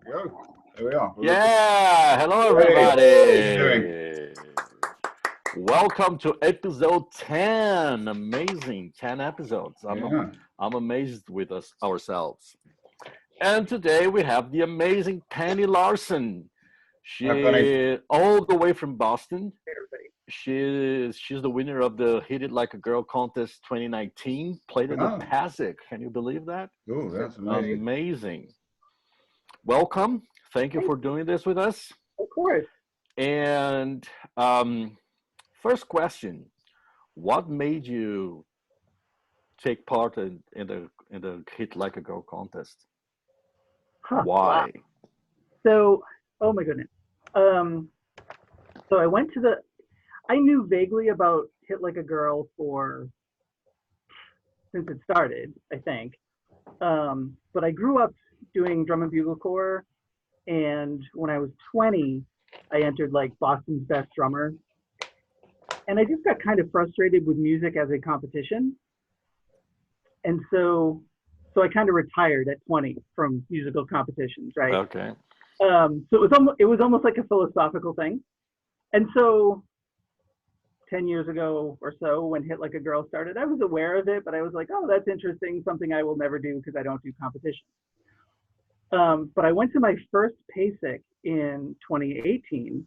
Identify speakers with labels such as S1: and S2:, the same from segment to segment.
S1: Go. There we are.
S2: Yeah, hello
S1: Hey, how you doing?
S2: everybody. Welcome to episode 10. Amazing, 10 episodes.
S1: Yeah.
S2: I'm amazed with us ourselves. And today we have the amazing Penny Larson.
S1: Hi, Penny.
S2: She all the way from Boston. She's the winner of the Hit It Like a Girl contest 2019. Played at the
S1: Oh,
S2: PASIC. Can you believe that?
S1: oh, that's amazing.
S2: Amazing. Welcome. Thank you for doing this with us.
S3: Of course.
S2: And um, first question: what made you take part in the Hit Like a Girl contest?
S3: Huh, wow.
S2: Why?
S3: So, oh my goodness. Um, so I went to I knew vaguely about Hit Like a Girl since it started, I think. But I grew up doing drum and bugle corps, and when I was 20, I entered like Boston's Best Drummer, and I just got kind of frustrated with music as a competition, and so I kind of retired at 20 from musical competitions, right?
S2: Okay.
S3: So it was almost like a philosophical thing. And so 10 years ago or so, when Hit Like a Girl started, I was aware of it, but I was like, oh, that's interesting, something I will never do because I don't do competition. But I went to my first PASIC in 2018,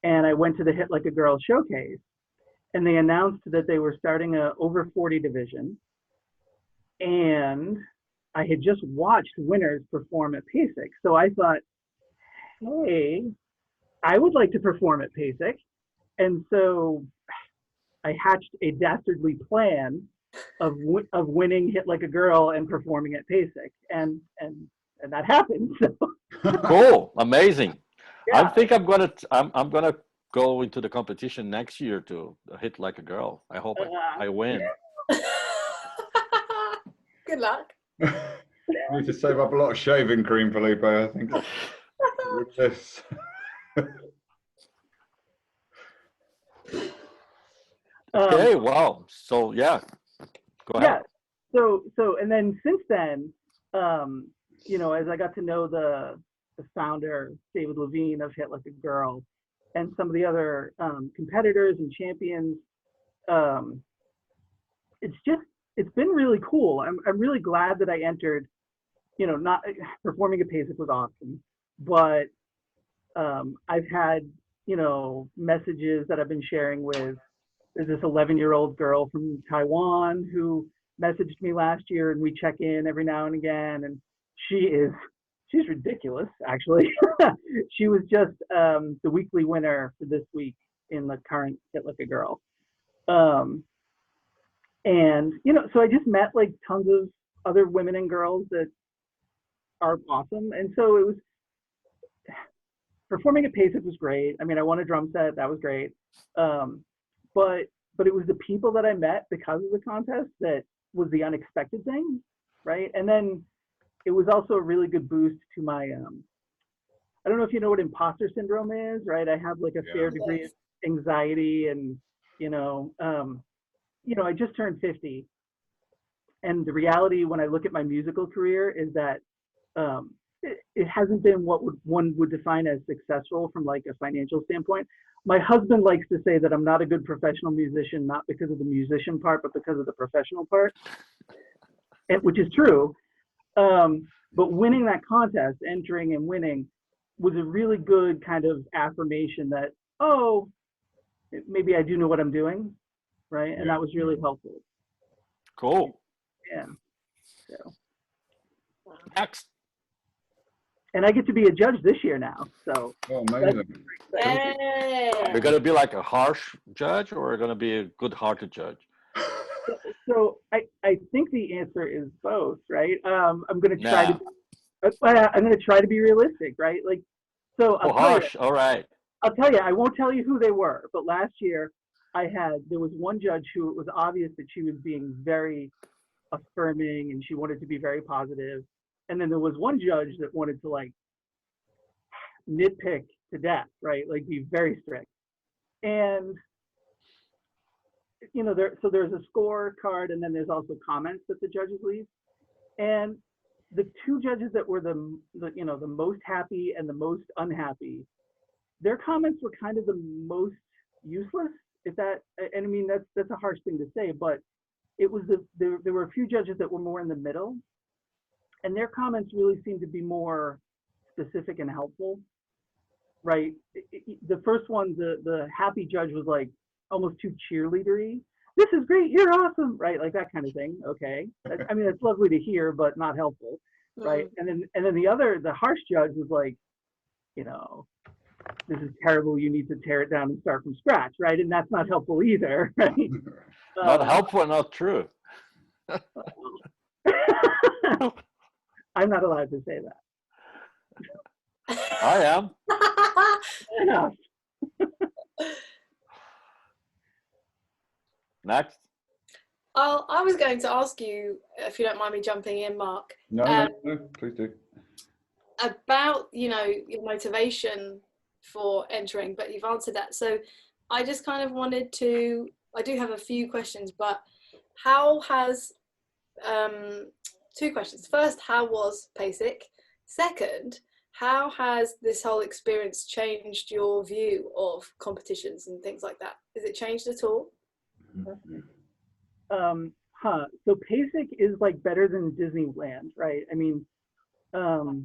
S3: and I went to the Hit Like a Girl showcase, and they announced that they were starting a over 40 division. And I had just watched winners perform at PASIC. So I thought, hey, I would like to perform at PASIC. And so I hatched a dastardly plan of winning Hit Like a Girl and performing at PASIC. And that happened. So
S2: Cool. Amazing. I
S3: yeah.
S2: think I'm gonna go into the competition next year to Hit Like a Girl. I hope I win.
S4: Good luck.
S1: You need to save up a lot of shaving cream, Felipe, I think. With this.
S2: Okay. Wow. So yeah, go
S3: Yeah.
S2: ahead.
S3: So and then since then, as I got to know the founder, David Levine of Hit Like a Girl, and some of the other competitors and champions, um, it's been really cool. I'm really glad that I entered. Not performing at PASIC was awesome, but I've had messages that I've been sharing with. There's this 11-year-old girl from Taiwan who messaged me last year, and we check in every now and again, and she's ridiculous, actually. She was just the weekly winner for this week in the current Hit Like a Girl. And so I just met like tons of other women and girls that are awesome. And so it was performing at PASIC was great. I mean, I won a drum set, that was great. But it was the people that I met because of the contest that was the unexpected thing, right? And then it was also a really good boost to my I don't know if you know what imposter syndrome is, right? I have like a fair degree of anxiety, and I just turned 50, and the reality when I look at my musical career is that it hasn't been what one would define as successful from like a financial standpoint. My husband likes to say that I'm not a good professional musician, not because of the musician part, but because of the professional part, which is true. But winning that contest, entering and winning, was a really good kind of affirmation that, oh, maybe I do know what I'm doing, right? And that was really helpful.
S2: Cool.
S3: Yeah. So.
S2: Next.
S3: And I get to be a judge this year now. So.
S1: Oh, amazing.
S2: You're gonna be like a harsh judge, or gonna be a good-hearted judge?
S3: So I think the answer is both, right? I'm gonna try I'm gonna try to be realistic, right? Like, so
S2: harsh. All right.
S3: I'll tell you. I won't tell you who they were, but last year there was one judge who it was obvious that she was being very affirming and she wanted to be very positive, and then there was one judge that wanted to like nitpick to death, right? Like be very strict. And there's a score card, and then there's also comments that the judges leave. And the two judges that were the most happy and the most unhappy, their comments were kind of the most useless. If that, and I mean that's a harsh thing to say, but it was there were a few judges that were more in the middle, and their comments really seemed to be more specific and helpful, right? The first one, the happy judge was like almost too cheerleadery. This is great, you're awesome, right? Like that kind of thing. Okay, I mean it's lovely to hear, but not helpful, right? And then the harsh judge was like, you know, this is terrible, you need to tear it down and start from scratch, right? And that's not helpful either, right?
S2: Not helpful, not true.
S3: I'm not allowed to say that.
S2: I am.
S3: Enough.
S2: Next.
S4: I was going to ask you, if you don't mind me jumping in, Mark.
S1: No, please do.
S4: About, you know, your motivation for entering, but you've answered that. So I just kind of wanted to, I do have a few questions, but how has, two questions. First, how was PASIC? Second, how has this whole experience changed your view of competitions and things like that? Has it changed at all?
S3: So PASIC is like better than Disneyland, right? I mean, so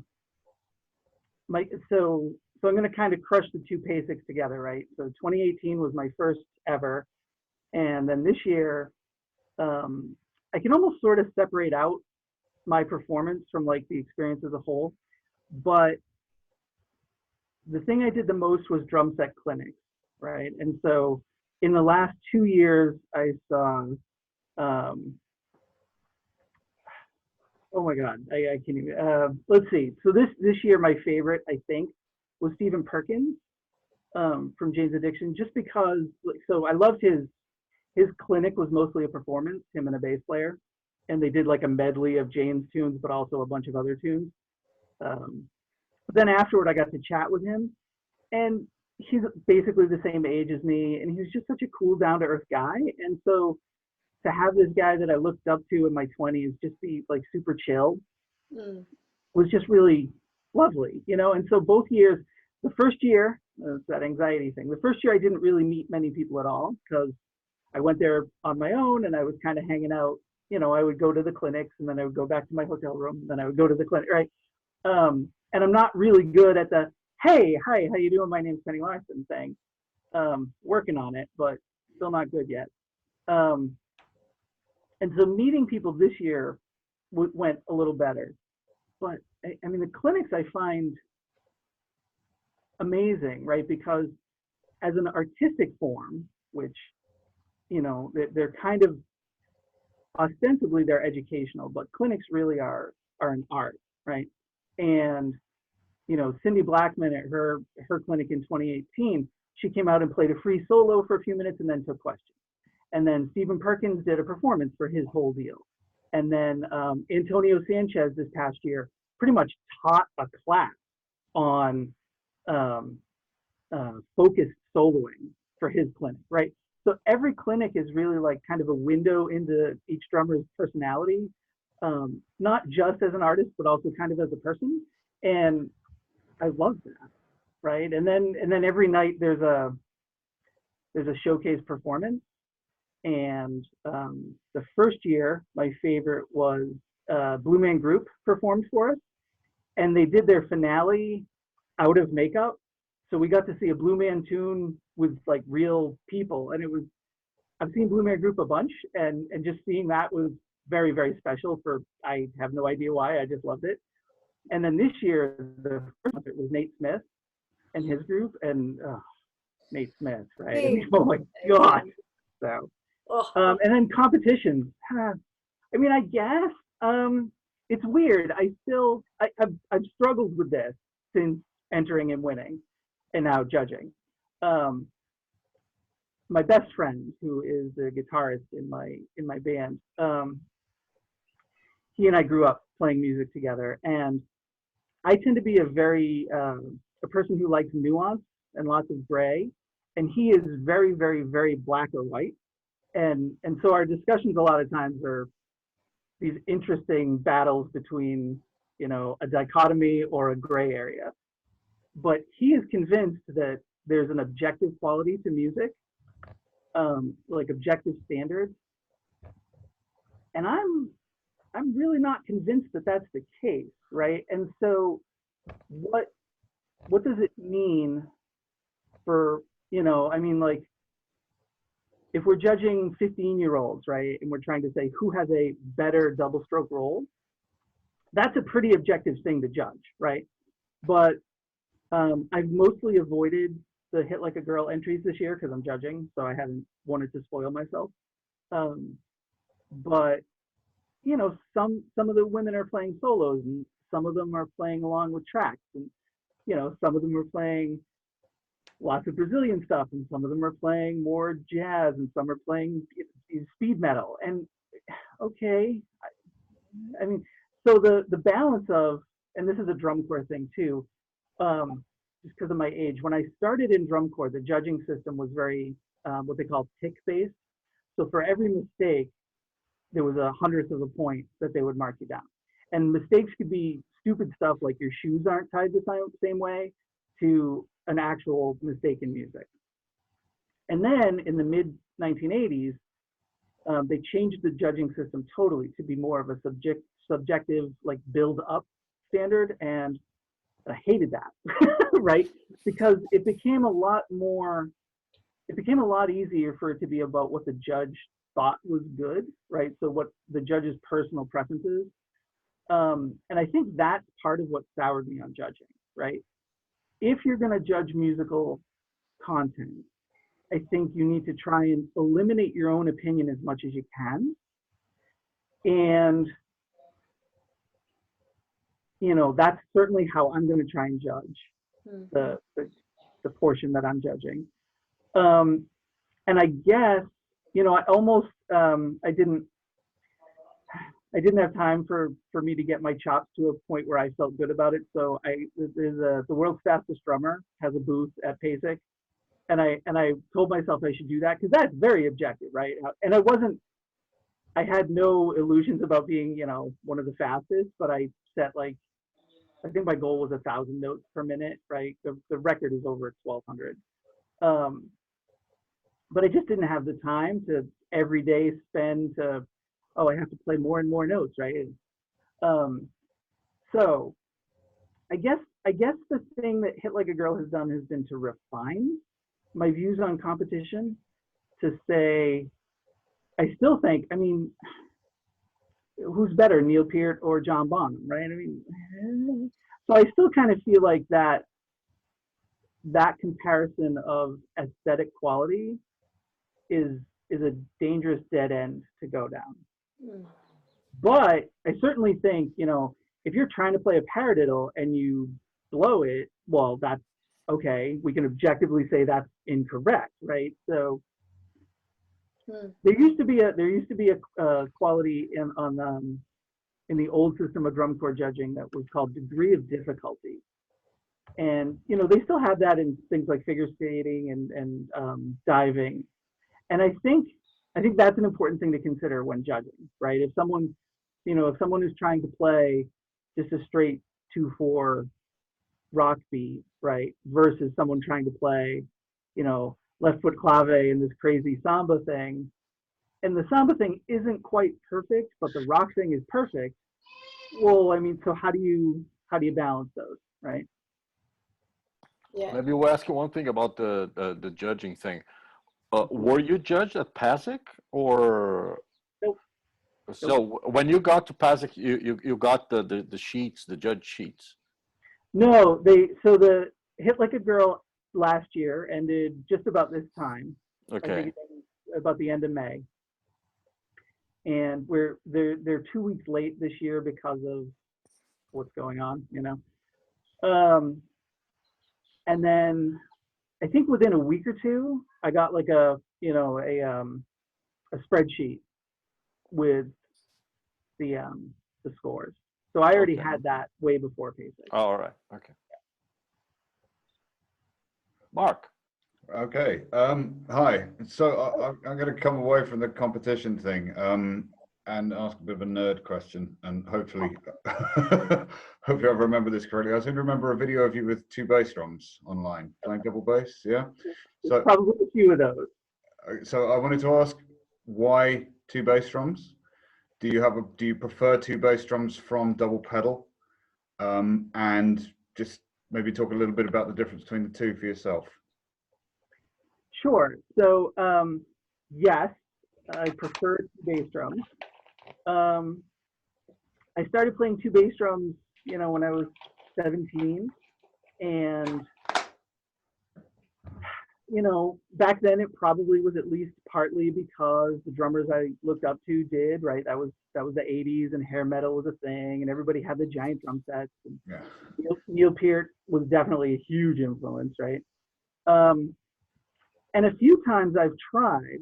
S3: I'm going to kind of crush the two PASICs together, right? So 2018 was my first ever, and then this year, I can almost sort of separate out my performance from like the experience as a whole. But the thing I did the most was drum set clinics, right? And so in the last 2 years, I saw, oh my God, I can't even, let's see. So this year, my favorite, I think, was Stephen Perkins from Jane's Addiction, just because, so I loved his clinic was mostly a performance, him and a bass player. And they did like a medley of Jane's tunes, but also a bunch of other tunes. But then afterward, I got to chat with him, and he's basically the same age as me, and he was just such a cool, down-to-earth guy. And so to have this guy that I looked up to in my 20s just be like super chill was just really lovely, you know? And so both years, the first year, that anxiety thing, the first year I didn't really meet many people at all because I went there on my own and I was kind of hanging out. You know, I would go to the clinics and then I would go back to my hotel room and then I would go to the clinic, right? And I'm not really good at the, hey, hi, how you doing? My name's Penny Larson thing. Working on it, but still not good yet. And so meeting people this year went a little better. But I mean, the clinics I find amazing, right? Because as an artistic form, which, you know, they're kind of, ostensibly they're educational, but clinics really are an art, right? And, you know, Cindy Blackman at her clinic in 2018, she came out and played a free solo for a few minutes and then took questions. And then Stephen Perkins did a performance for his whole deal. And then Antonio Sanchez this past year pretty much taught a class on focused soloing for his clinic, right? So every clinic is really like kind of a window into each drummer's personality, not just as an artist, but also kind of as a person. And I love that, right? And then every night there's a showcase performance. And the first year, my favorite was Blue Man Group performed for us, and they did their finale out of makeup. So we got to see a Blue Man tune with like real people, and it was, I've seen Blue Man Group a bunch, and just seeing that was very, very special for, I have no idea why, I just loved it. And then this year, the first concert was Nate Smith and his group, and Nate Smith, right? I mean, oh my God. So, and then competitions, I mean, I guess, it's weird. I've struggled with this since entering and winning and now judging. My best friend, who is the guitarist in my band, he and I grew up playing music together, and I tend to be a person who likes nuance and lots of gray, and he is very, very, very black or white, and so our discussions a lot of times are these interesting battles between a dichotomy or a gray area. But he is convinced that there's an objective quality to music, like objective standards. And I'm really not convinced that that's the case, right? And so what does it mean for, I mean, like, if we're judging 15-year-olds, right, and we're trying to say who has a better double stroke roll, that's a pretty objective thing to judge, right? But I've mostly avoided the Hit Like a Girl entries this year because I'm judging, so I haven't wanted to spoil myself. But some of the women are playing solos, and some of them are playing along with tracks, and some of them are playing lots of Brazilian stuff, and some of them are playing more jazz, and some are playing speed metal. And okay, I mean, so the balance of, and this is a drum corps thing too, just because of my age. When I started in drum corps, the judging system was very what they call tick based. So for every mistake, there was 1/100th of a point that they would mark you down. And mistakes could be stupid stuff like your shoes aren't tied the same way, to an actual mistake in music. And then in the mid 1980s, they changed the judging system totally to be more of a subjective, like build up standard. And I hated that, right? Because it became a lot easier for it to be about what the judge thought was good, right? So what the judge's personal preferences. And I think that's part of what soured me on judging, right? If you're going to judge musical content, I think you need to try and eliminate your own opinion as much as you can. And, that's certainly how I'm going to try and judge the portion that I'm judging. And I guess, I almost, I didn't have time for me to get my chops to a point where I felt good about it. So the world's fastest drummer has a booth at PASIC, and I told myself I should do that because that's very objective, right? And I had no illusions about being, one of the fastest, but I set I think my goal was 1,000 notes per minute, right? The record is over 1,200. But I just didn't have the time to every day spend to, I have to play more and more notes, right? So I guess the thing that Hit Like a Girl has done has been to refine my views on competition, to say, I still think, I mean, who's better, Neil Peart or John Bonham, right? I mean, so I still kind of feel like that comparison of aesthetic quality is a dangerous dead end to go down. But I certainly think, if you're trying to play a paradiddle and you blow it, well, that's okay. We can objectively say that's incorrect, right? So there used to be a quality in the old system of drum corps judging that was called degree of difficulty. And they still have that in things like figure skating and diving. And I think that's an important thing to consider when judging, right? If someone is trying to play just a straight 2/4 rock beat, right, versus someone trying to play, left foot clave and this crazy samba thing, and the samba thing isn't quite perfect, but the rock thing is perfect. Well, I mean, so how do you balance those, right?
S4: Yeah.
S2: Maybe we'll ask you one thing about the judging thing. Were you judged at PASIC or?
S3: Nope.
S2: So when you got to PASIC, you got the sheets, the judge sheets.
S3: No, the Hit Like a Girl last year ended just about this time.
S2: Okay.
S3: I think about the end of May. And they're 2 weeks late this year because of what's going on, and then I think within a week or two, I got like a spreadsheet with the scores. So I already had that way before PASIC.
S2: Oh, all right. Okay. Mark.
S1: Okay. Hi. So I'm going to come away from the competition thing. and ask a bit of a nerd question, and hopefully, hopefully I remember this correctly. I seem to remember a video of you with 2 bass drums online playing double bass. Yeah. So
S3: Probably a few of those.
S1: So I wanted to ask, why 2 bass drums? Do you prefer 2 bass drums from double pedal? And just maybe talk a little bit about the difference between the two for yourself.
S3: Sure. So yes, I prefer 2 bass drums. I started playing 2 bass drums, you know, when I was 17, and you know, back then it probably was at least partly because the drummers I looked up to did, right? That was the 80s, and hair metal was a thing, and everybody had the giant drum sets. And
S1: Yeah.
S3: Neil Peart was definitely a huge influence, right? And a few times I've tried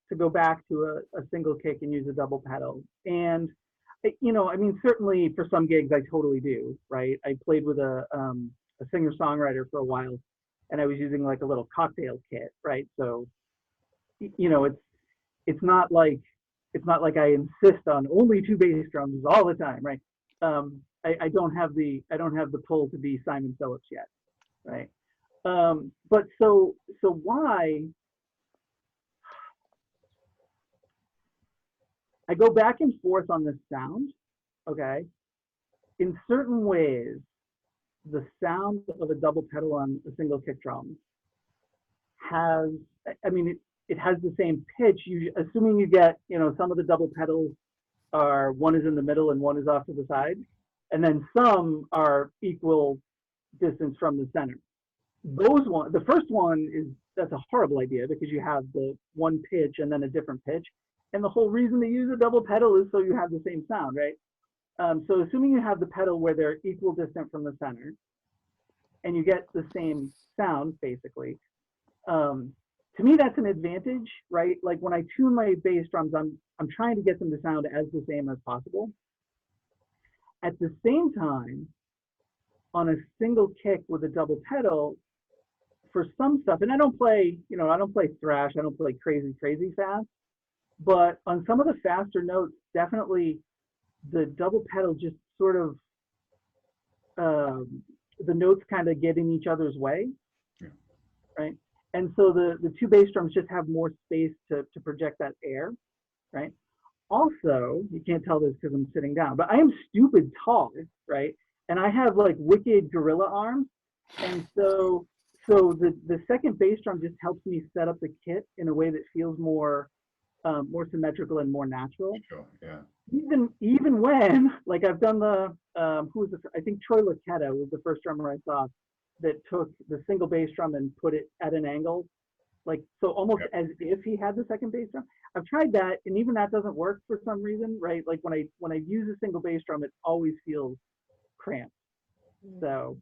S3: to go back to a single kick and use a double pedal. And, you know, I mean, certainly for some gigs I totally do, right? I played with a singer-songwriter for a while, and I was using like a little cocktail kit, right? So, you know, it's not like I insist on only 2 bass drums all the time, right? I don't have the pull to be Simon Phillips yet, right? But so why? I go back and forth on this sound, okay? In certain ways, the sound of a double pedal on a single kick drum has, I mean, it has the same pitch, assuming you get, you know, some of the double pedals are, one is in the middle and one is off to the side, and then some are equal distance from the center. The first one that's a horrible idea, because you have the one pitch and then a different pitch. And the whole reason to use a double pedal is so you have the same sound, right? So assuming you have the pedal where they're equal distant from the center, and you get the same sound, basically, to me that's an advantage, right? Like when I tune my bass drums, I'm trying to get them to sound as the same as possible. At the same time, on a single kick with a double pedal, for some stuff, and I don't play thrash, I don't play crazy fast, but on some of the faster notes, definitely the double pedal just sort of, the notes kind of get in each other's way,
S1: Yeah.
S3: right? And so the 2 bass drums just have more space to project that air, right? Also, you can't tell this because I'm sitting down, but I am stupid tall, right? And I have like wicked gorilla arms, and so the second bass drum just helps me set up the kit in a way that feels more symmetrical and more natural.
S1: Sure. Yeah.
S3: Even when, like, I've done I think Troy Lucetta was the first drummer I saw that took the single bass drum and put it at an angle, like, so almost as if he had the second bass drum. I've tried that, and even that doesn't work for some reason, right? Like when I use a single bass drum, it always feels cramped. So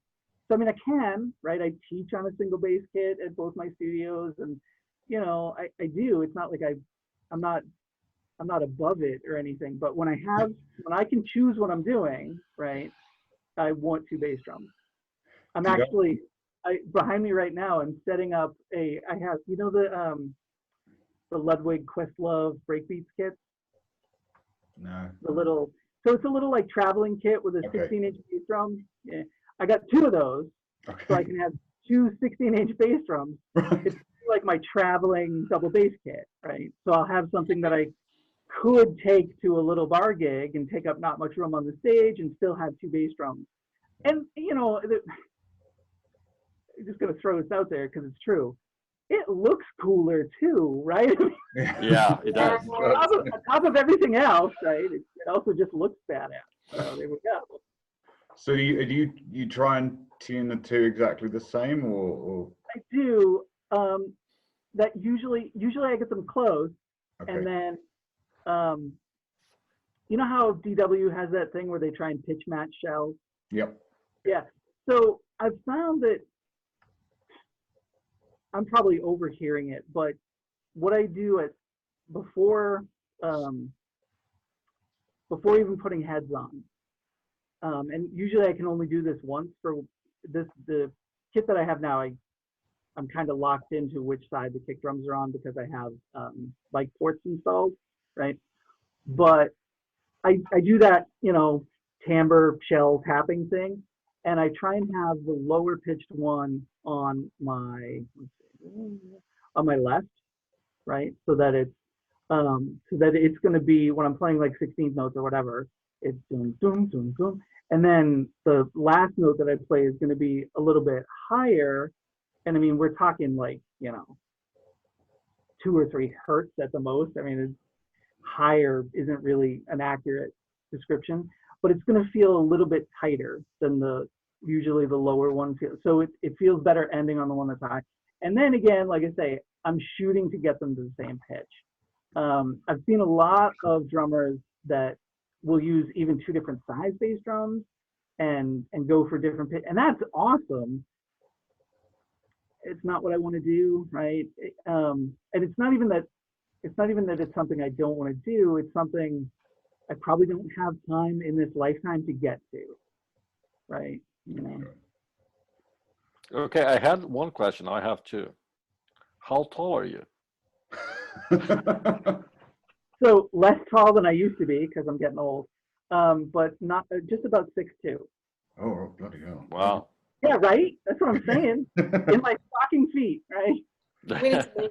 S3: I mean, I can, right? I teach on a single bass kit at both my studios, and you know, I do. It's not like I'm not above it or anything, but when I can choose what I'm doing, right, I want 2 bass drums. I'm actually, behind me right now, I'm setting up I have, you know, the Ludwig Questlove breakbeats kits?
S1: No.
S3: So it's a little like traveling kit with a 16-inch bass drum. Yeah. I got 2 of those, so I can have 2 16-inch bass drums. It's like my traveling double bass kit, right? So I'll have something that I could take to a little bar gig and take up not much room on the stage and still have 2 bass drums. And, you know, I'm just going to throw this out there because it's true. It looks cooler too, right?
S2: Yeah, it does.
S3: On top of everything else, right? It also just looks badass. So there we go.
S1: So do you try and tune the 2 exactly the same, or?
S3: I do. That usually I get them close, and then you know how DW has that thing where they try and pitch match shells?
S1: Yep.
S3: Yeah. So I've found that I'm probably overhearing it, but what I do before even putting heads on, and usually I can only do this once for the kit that I have now. I'm kind of locked into which side the kick drums are on because I have like ports installed, right? But I do that, timbre shell tapping thing, and I try and have the lower pitched one on my left, right? So that it's going to be when I'm playing like 16th notes or whatever, it's doom doom doom doom, and then the last note that I play is going to be a little bit higher, and I mean we're talking like 2 or 3 hertz at the most. I mean, it's higher isn't really an accurate description, but it's going to feel a little bit tighter than usually the lower one feels. So it feels better ending on the one that's high. And then again, like I say, I'm shooting to get them to the same pitch. I've seen a lot of drummers that will use even 2 different size bass drums and go for different pitch, and that's awesome. It's not what I want to do, right? And it's not even that it's something I don't want to do. It's something I probably don't have time in this lifetime to get to, right?
S2: Okay, I had one question. I have 2. How tall are you?
S3: So less tall than I used to be because I'm getting old, but not just about 6'2".
S1: Oh, bloody hell!
S2: Wow.
S3: Yeah, right. That's what I'm saying. In my stocking feet, right?
S4: We need to meet. Definitely.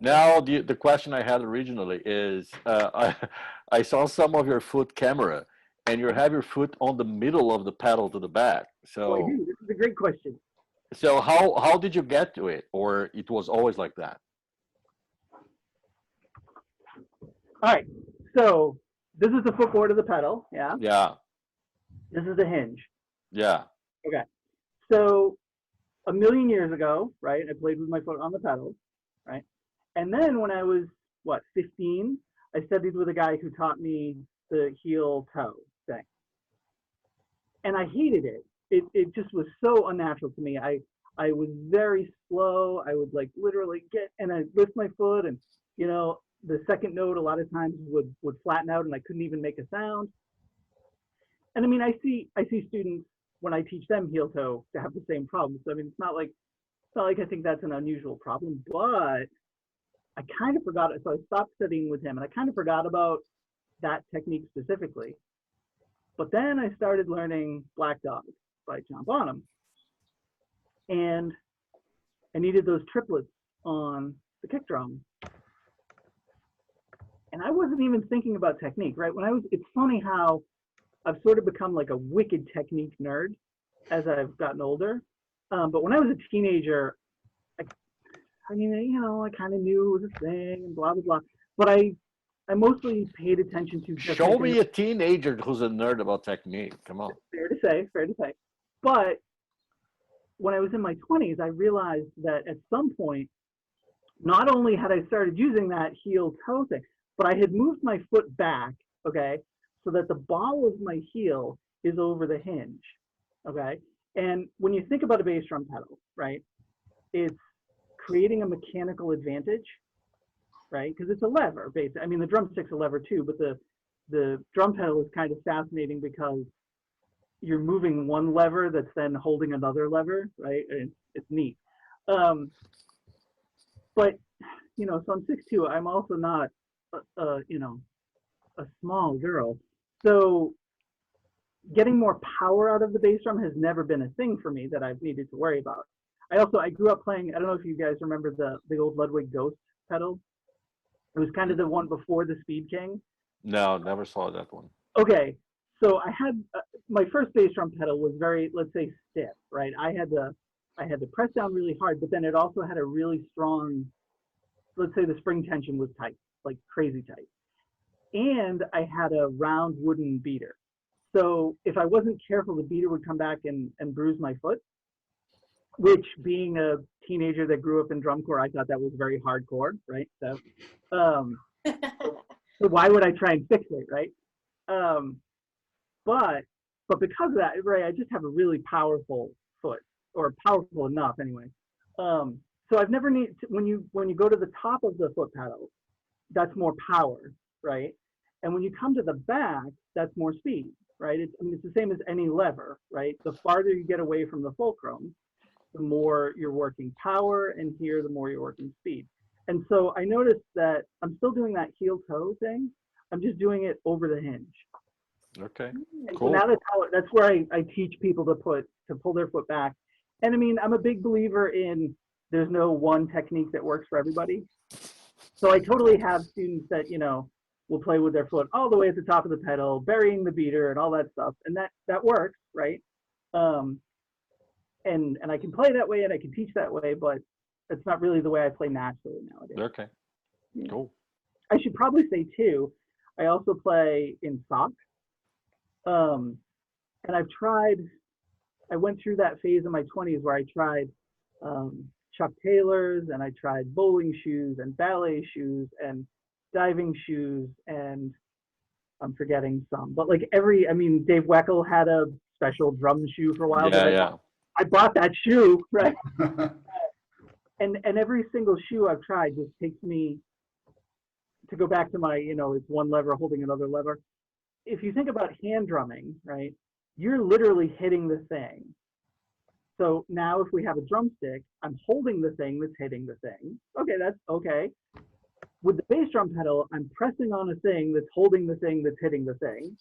S2: Now, the question I had originally is, I saw some of your foot camera, and you have your foot on the middle of the pedal to the back.
S3: Oh, I
S2: So,
S3: do. This is a great question.
S2: so how did you get to it, or it was always like that?
S3: All right. So this is the footboard of the pedal. Yeah.
S2: Yeah,
S3: This is the hinge.
S2: yeah.
S3: Okay. So a million years ago, right, I played with my foot on the pedal, right? And then when I was, 15, I studied with a guy who taught me the heel toe thing. And I hated it. It just was so unnatural to me. I was very slow. I would like literally I'd lift my foot, and the second note a lot of times would flatten out and I couldn't even make a sound. And I mean, I see students when I teach them heel toe to have the same problem. So I mean, it's not like I think that's an unusual problem, but I kind of forgot it. So I stopped studying with him, and I kind of forgot about that technique specifically. But then I started learning Black Dog by John Bonham, and I needed those triplets on the kick drum. And I wasn't even thinking about technique, right? It's funny how I've sort of become like a wicked technique nerd as I've gotten older. But when I was a teenager, I kind of knew it was a thing and blah, blah, blah. But I mostly paid attention to just
S2: Show me a teenager who's a nerd about technique. Come on.
S3: Fair to say. But when I was in my 20s, I realized that at some point, not only had I started using that heel toe thing, but I had moved my foot back, okay, so that the ball of my heel is over the hinge, okay? And when you think about a bass drum pedal, right, it's creating a mechanical advantage, right? Because it's a lever, basically. I mean, the drumstick's a lever too, but the drum pedal is kind of fascinating because you're moving one lever that's then holding another lever, right? And it's neat. But, so I'm 6'2". I'm also not, a small girl. So getting more power out of the bass drum has never been a thing for me that I've needed to worry about. I grew up playing, I don't know if you guys remember the old Ludwig Ghost pedal. It was kind of the one before the Speed King.
S2: No, never saw that one.
S3: Okay, so I had my first bass drum pedal was very, let's say, stiff, right? I had to press down really hard, but then it also had a really strong, let's say the spring tension was tight, like crazy tight. And I had a round wooden beater. So if I wasn't careful, the beater would come back and bruise my foot, which being a teenager that grew up in drum corps, I thought that was very hardcore, right? So, so why would I try and fix it, right? But because of that, right, I just have a really powerful foot, or powerful enough anyway. So I've never need to, when you go to the top of the foot pedal, that's more power, right? And when you come to the back, that's more speed, right? It's the same as any lever, right? The farther you get away from the fulcrum, the more you're working power, and here the more you're working speed. And so I noticed that I'm still doing that heel toe thing, I'm just doing it over the hinge.
S2: Okay.
S3: And
S2: Cool.
S3: so now that's where I teach people to pull their foot back. And I mean, I'm a big believer in there's no one technique that works for everybody. So I totally have students that, you know, will play with their foot all the way at the top of the pedal, burying the beater and all that stuff. And that works, right? And I can play that way and I can teach that way, but that's not really the way I play naturally nowadays.
S2: Okay.
S3: Yeah.
S2: Cool.
S3: I should probably say too, I also play in sock. And I went through that phase in my 20s where I tried Chuck Taylors, and I tried bowling shoes and ballet shoes and diving shoes, and I'm forgetting some, but like I mean, Dave Weckl had a special drum shoe for a while.
S2: Yeah,
S3: I bought that shoe, right? and every single shoe I've tried just takes me to go back to my, you know, it's one lever holding another lever. If you think about hand drumming, right, you're literally hitting the thing. So now if we have a drumstick, I'm holding the thing that's hitting the thing. Okay, that's okay. With the bass drum pedal, I'm pressing on a thing that's holding the thing that's hitting the thing.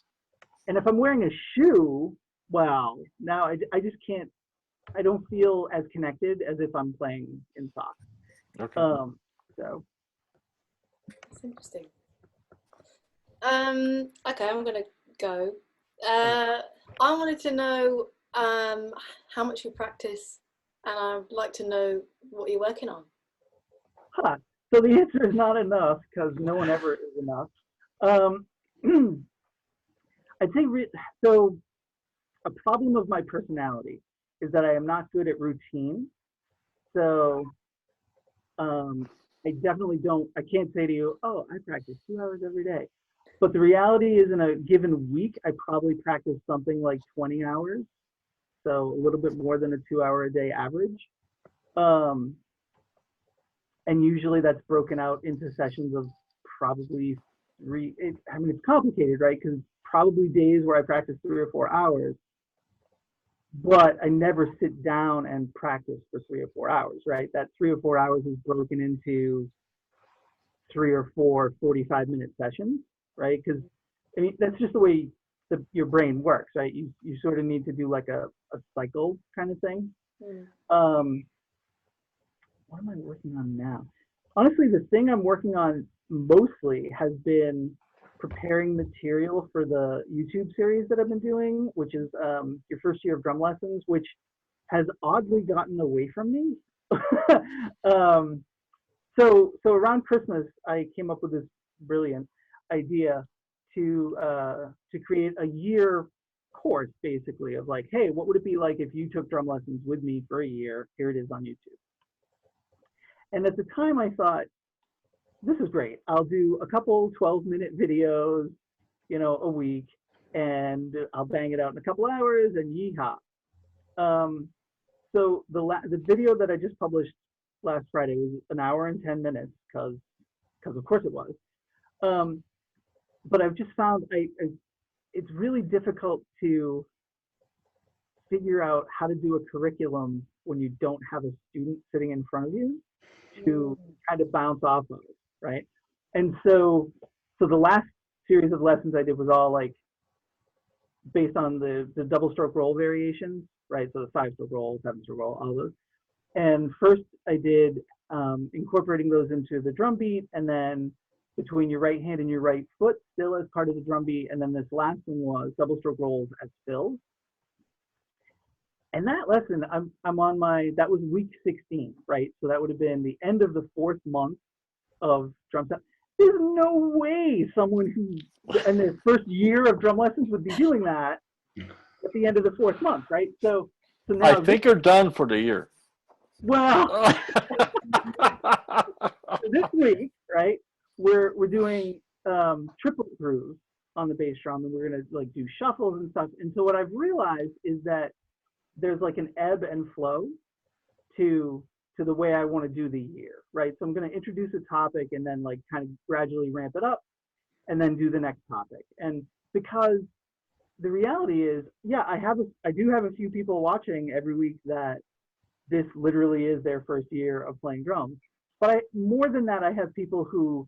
S3: And if I'm wearing a shoe, well, now I just can't, I don't feel as connected as if I'm playing in socks.
S2: Okay.
S3: So.
S4: That's interesting. Okay, I'm gonna go. I wanted to know how much you practice, and I'd like to know what you're working on.
S3: Huh. So the answer is not enough, because no one ever is enough. I'd say, so a problem of my personality is that I am not good at routine. So I definitely don't, I can't say to you, oh, I practice 2 hours every day. But the reality is in a given week, I probably practice something like 20 hours. So a little bit more than a 2 hour a day average. And usually that's broken out into sessions of probably I mean, it's complicated, right? Because probably days where I practice 3 or 4 hours, but I never sit down and practice for 3 or 4 hours, right? That 3 or 4 hours is broken into 3 or 4 45-minute sessions, right? Because I mean, that's just the way your brain works, right? You sort of need to do like a cycle kind of thing. What am I working on now? Honestly, the thing I'm working on mostly has been preparing material for the YouTube series that I've been doing, which is your first year of drum lessons, which has oddly gotten away from me. So around Christmas, I came up with this brilliant idea to create a year course, basically, of like, hey, what would it be like if you took drum lessons with me for a year? Here it is on YouTube. And at the time I thought, this is great. I'll do a couple 12-minute videos, you know, a week, and I'll bang it out in a couple hours and yeehaw. So the video that I just published last Friday was 1 hour and 10 minutes because of course it was. But I've just found it's really difficult to figure out how to do a curriculum when you don't have a student sitting in front of you to kind of bounce off of, right? And so the last series of lessons I did was all like based on the double stroke roll variations, right? So the 5-stroke roll, 7-stroke roll, all those. And first I did incorporating those into the drum beat, and then between your right hand and your right foot still as part of the drum beat. And then this last one was double stroke rolls as fills. And that lesson, I'm on that was week 16, right? So that would have been the end of the 4th month of drum set. There's no way someone who in their first year of drum lessons would be doing that at the end of the 4th month, right? So now
S2: I think you're done for the year.
S3: Well, this week, right? We're doing triple grooves on the bass drum, and we're gonna like do shuffles and stuff. And so what I've realized is that there's like an ebb and flow to the way I want to do the year, right? So I'm going to introduce a topic and then like kind of gradually ramp it up and then do the next topic. And because the reality is, yeah, I do have a few people watching every week that this literally is their first year of playing drums. But more than that, I have people who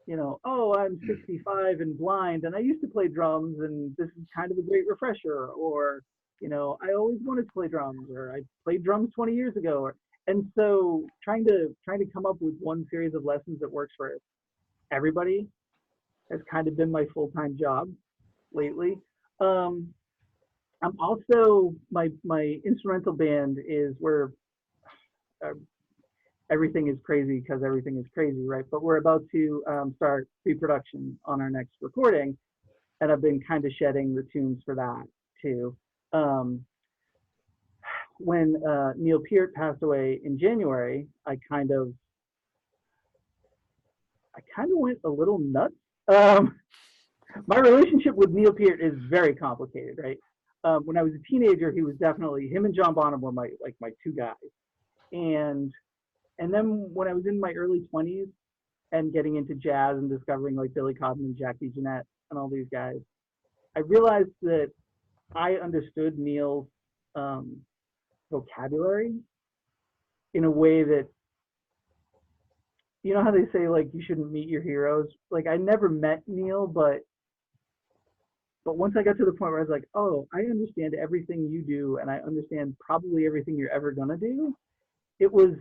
S3: you know, oh, I'm 65 and blind and I used to play drums and this is kind of a great refresher, or, you know, I always wanted to play drums, or I played drums 20 years ago. And so trying to come up with one series of lessons that works for everybody has kind of been my full-time job lately. I'm also, my instrumental band is where everything is crazy because everything is crazy, right? But we're about to start pre-production on our next recording, and I've been kind of shedding the tunes for that too. When Neil Peart passed away in January, I kind of went a little nuts. My relationship with Neil Peart is very complicated, right? When I was a teenager, he was definitely, him and John Bonham were my two guys, and then when I was in my early 20s and getting into jazz and discovering like Billy Cobham and Jackie Jeanette and all these guys, I realized that I understood Neil's vocabulary in a way that, you know how they say like you shouldn't meet your heroes? Like I never met Neil, but once I got to the point where I was like, oh, I understand everything you do and I understand probably everything you're ever gonna do. It was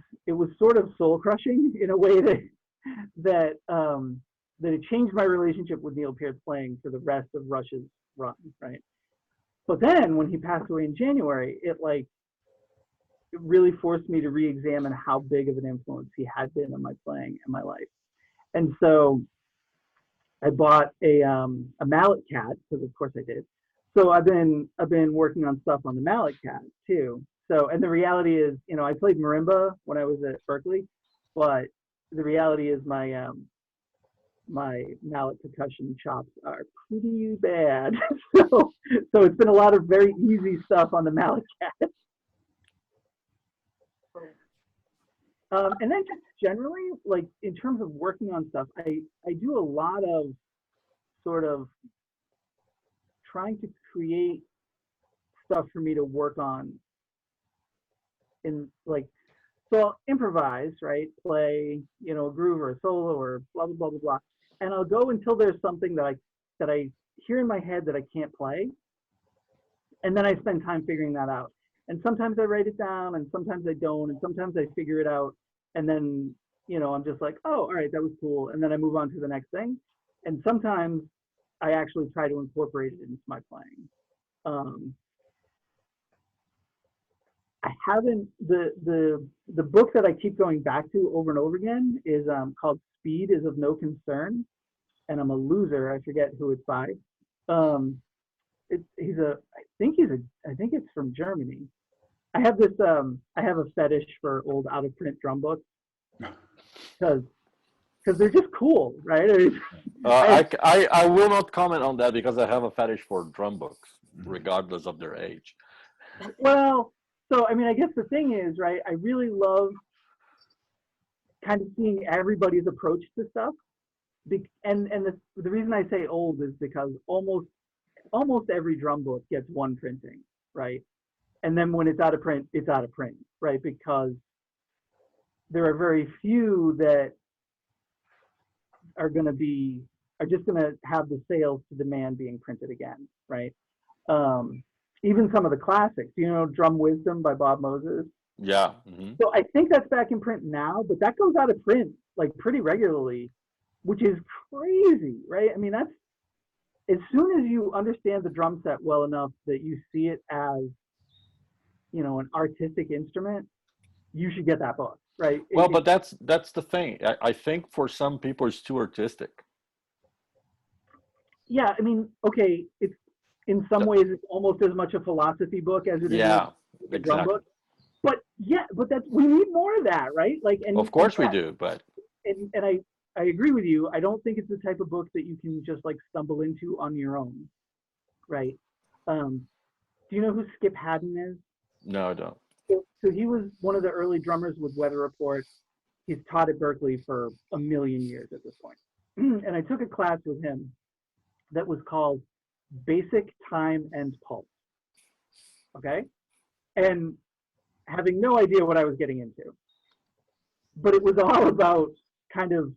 S3: sort of soul crushing in a way that it changed my relationship with Neil Peart's playing for the rest of Rush's run, right? But then when he passed away in January, it really forced me to re-examine how big of an influence he had been on my playing and my life. And so I bought a mallet cat, because of course I did. So I've been working on stuff on the mallet cat too. So, and the reality is, you know, I played marimba when I was at Berkeley, but the reality is my my mallet percussion chops are pretty bad. so it's been a lot of very easy stuff on the mallet cat. And then just generally, like in terms of working on stuff, I do a lot of sort of trying to create stuff for me to work on in like, so I'll improvise, right? Play, you know, a groove or a solo or blah, blah, blah, blah, blah. And I'll go until there's something that I hear in my head that I can't play. And then I spend time figuring that out. And sometimes I write it down and sometimes I don't. And sometimes I figure it out. And then, you know, I'm just like, oh, all right, that was cool. And then I move on to the next thing. And sometimes I actually try to incorporate it into my playing. I haven't, the book that I keep going back to over and over again is called Speed is of No Concern. And I'm a loser. I forget who it's by. I think it's from Germany. I have this, I have a fetish for old out of print drum books because they're just cool, right?
S2: I will not comment on that because I have a fetish for drum books, regardless of their age.
S3: Well, so I mean, I guess the thing is, right? I really love kind of seeing everybody's approach to stuff. And the reason I say old is because almost every drum book gets one printing, right? And then when it's out of print, it's out of print, right? Because there are very few that are just going to have the sales to demand being printed again, right? Even some of the classics, you know, Drum Wisdom by Bob Moses.
S2: Yeah. Mm-hmm.
S3: So I think that's back in print now, but that goes out of print like pretty regularly, which is crazy, right? I mean, that's, as soon as you understand the drum set well enough that you see it as, you know, an artistic instrument, you should get that book, right?
S2: Well, but that's the thing. I think for some people it's too artistic. Yeah,
S3: I mean, okay, it's in some ways it's almost as much a philosophy book as it is a drum book. But yeah, but we need more of that, right? Like, and
S2: of course we do, but
S3: and I agree with you. I don't think it's the type of book that you can just like stumble into on your own, right? Do you know who Skip Haddon is?
S2: No, I don't.
S3: So he was one of the early drummers with Weather Report. He's taught at Berkeley for a million years at this point. And I took a class with him that was called Basic Time and Pulse. Okay? And having no idea what I was getting into. But it was all about kind of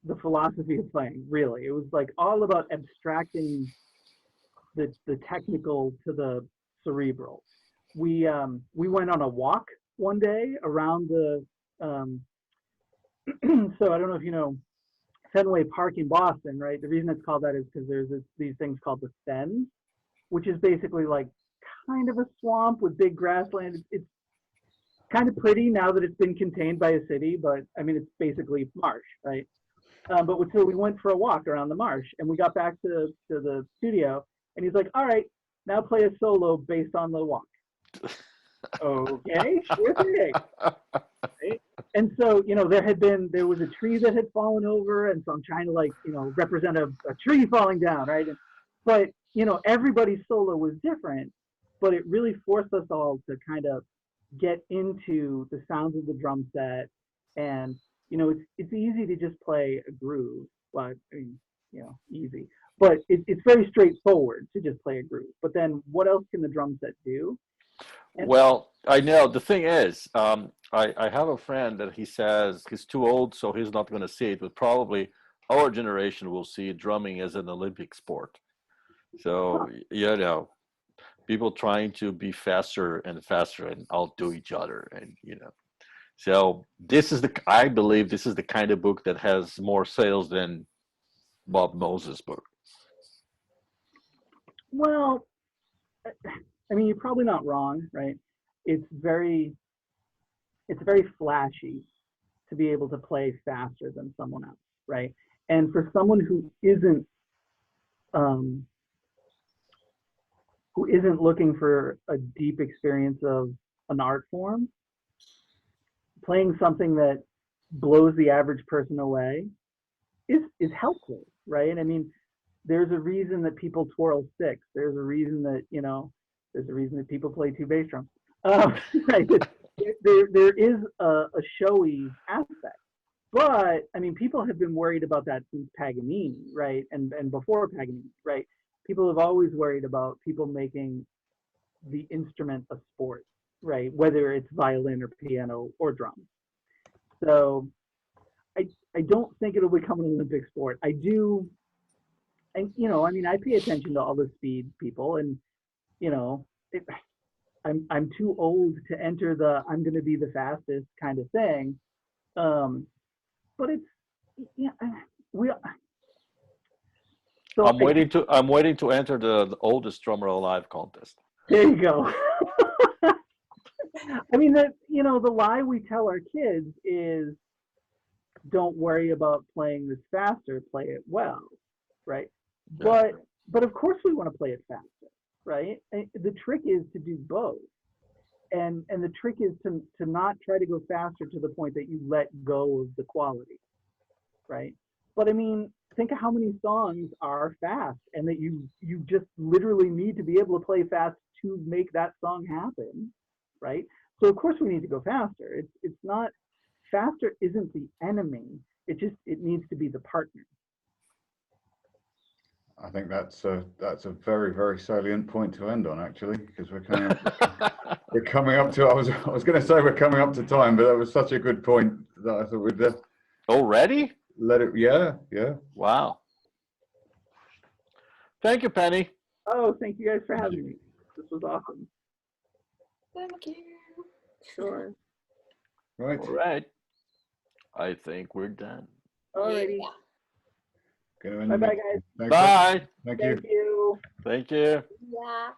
S3: the philosophy of playing. Really, it was like all about abstracting the technical to the cerebral. We went on a walk one day around the so I don't know if you know Fenway Park in Boston, right? The reason it's called that is because there's these things called the fens, which is basically like kind of a swamp with big grassland. It's kind of pretty now that it's been contained by a city, but I mean, it's basically marsh, right? But so we went for a walk around the marsh, and we got back to the studio, and he's like, all right, now play a solo based on the walk. Okay, sure thing. Right? And so, you know, there was a tree that had fallen over, and so I'm trying to, like, you know, represent a tree falling down, right? But, you know, everybody's solo was different, but it really forced us all to kind of get into the sounds of the drum set. And, you know, it's easy to just play a groove. Well, I mean, you know, easy. But it's very straightforward to just play a groove. But then what else can the drum set do? And
S2: Well, I know. The thing is, I have a friend that he says he's too old, so he's not going to see it, but probably our generation will see drumming as an Olympic sport. So, you know, people trying to be faster and faster and outdo each other. And, you know, so I believe this is the kind of book that has more sales than Bob Moses' book.
S3: well, I mean, you're probably not wrong, right? It's very flashy to be able to play faster than someone else, right? And for someone um, who isn't looking for a deep experience of an art form, playing something that blows the average person away is helpful, right? I mean, there's a reason that people twirl sticks. There's a reason that, you know, there's a reason that people play two bass drums. Right? There is a showy aspect. But I mean, people have been worried about that since Paganini, right? And before Paganini, right? People have always worried about people making the instrument a sport, right? Whether it's violin or piano or drums. So I don't think it'll become an Olympic sport. I do, and you know, I mean, I pay attention to all the speed people, and you know, I'm too old to enter the I'm going to be the fastest kind of thing. But it's yeah, we. So
S2: I'm waiting to enter the oldest drummer alive contest.
S3: there you go. I mean, that, you know, the lie we tell our kids is don't worry about playing this faster, play it well, right?
S2: Yeah.
S3: But of course we want to play it faster, right? And the trick is to do both. And the trick is to not try to go faster to the point that you let go of the quality, right? But I mean, think of how many songs are fast and that you just literally need to be able to play fast to make that song happen, right? So of course we need to go faster. It's not, faster isn't the enemy. It needs to be the partner.
S1: I think that's a very, very salient point to end on, actually, because we're coming up to. I was going to say we're coming up to time, but that was such a good point that I thought we'd
S2: Already?
S1: let it. Yeah, yeah.
S2: Wow. Thank you, Penny.
S3: Oh, thank you guys for having me. This was awesome.
S4: Thank you.
S3: Sure.
S1: Right.
S2: All right. I think we're done.
S3: Alrighty.
S1: Gonna end
S3: Bye
S1: the
S3: bye,
S1: meeting.
S3: guys.
S1: Thanks,
S2: Bye.
S1: Thank you.
S3: Thank you.
S2: Thank you.
S4: Yeah.